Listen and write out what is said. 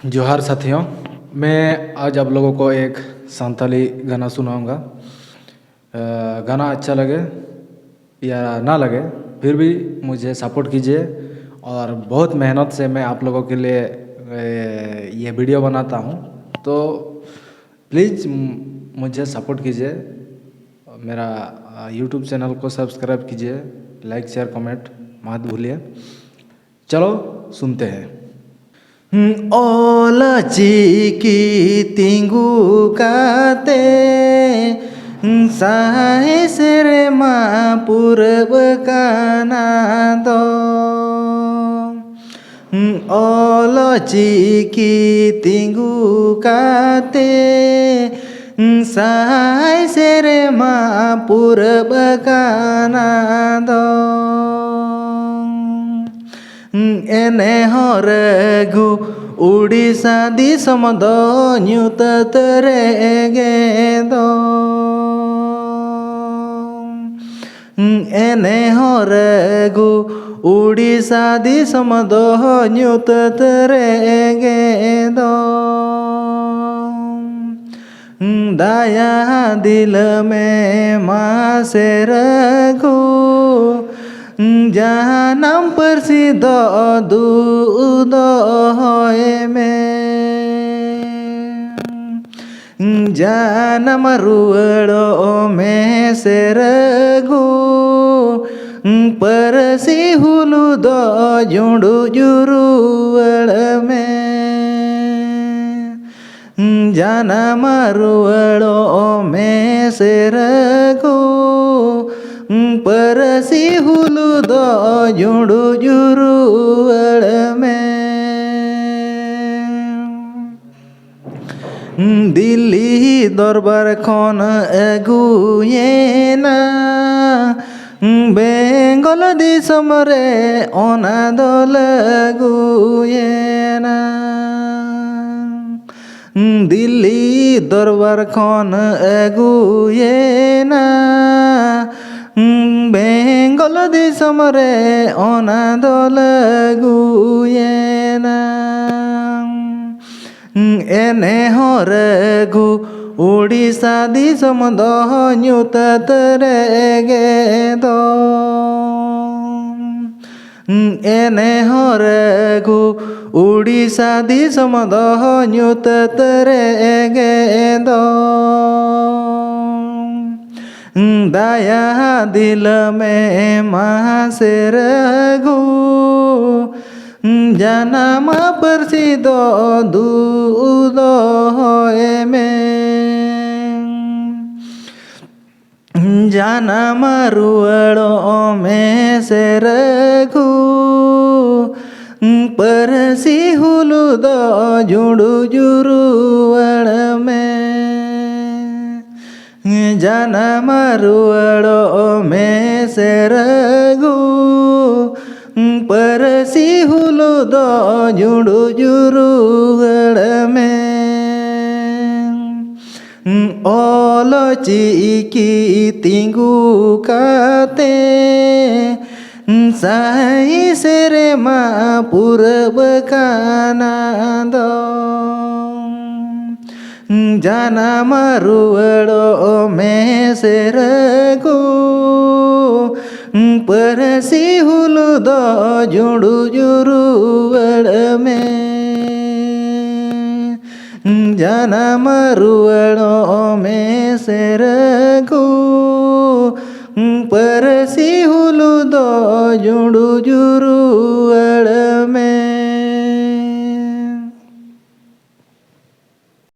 जोहार साथियों, मैं आज आप लोगों को एक संताली गाना सुनाऊंगा। गाना अच्छा लगे या ना लगे फिर भी मुझे सपोर्ट कीजिए। और बहुत मेहनत से मैं आप लोगों के लिए ये वीडियो बनाता हूँ, तो प्लीज़ मुझे सपोर्ट कीजिए। मेरा यूट्यूब चैनल को सब्सक्राइब कीजिए, लाइक शेयर कमेंट मत भूलिए। चलो सुनते हैं। ओला चिकी तिंगु काते साहे सेरे मा पूरब काना दो। ओला चिकी तिंगु काते साहे सेरे मा पूरब काना दो। एने हरगु उड़ीसा दिसम दो ᱧᱩᱛᱟᱹᱛ ᱨᱮᱜᱮ ᱫᱚ। एने हरगु उड़ीसा दिसम दो ᱧᱩᱛᱟᱹᱛ ᱨᱮᱜᱮ ᱫᱚ। दाया दिल में मासे रगु जानम परसी दो दूदो होए में जानम रुअड़ो में से रगु परसी हुलु दो जुड़ू जुरुअड़ में जानम रुअड़ो में से रगु परसी हुलु दो जुड़ू जुरुअड़ में। दिल्ली दरबार खन अगुयेना बेंगल दिसम रे ओना दो लगुयेना। दिल्ली दरबार खन अगुयेना बेंगल दिसम रे ओना दो लगुयेना। एने हरगु उड़ीसा दिसम दो ᱧᱩᱛᱟᱹᱛ ᱨᱮᱜᱮ ᱫᱚ। एने हरगु उड़ीसा दिसम दो ᱧᱩᱛᱟᱹᱛ ᱨᱮᱜᱮ ᱫᱚ। दाया दिल में मासे रगु जानम परसी दो दूदो होए में जानम रुअड़ो में से रगु परसी हुलु दो जुड़ू जुरुअड़ में जानम रुअड़ो में से रगु परसी हुलु दो जुड़ू जुरुअड़ में ओलो चिकी तिंगु काते साई सेरे मा पूरब काना दो। जानम रुअड़ो में से रगु परसी हुलु दो जुड़ू जुरुअड़ में जानम रुअड़ो में से रगु परसी हुलु दो जुड़ू जुरुअड़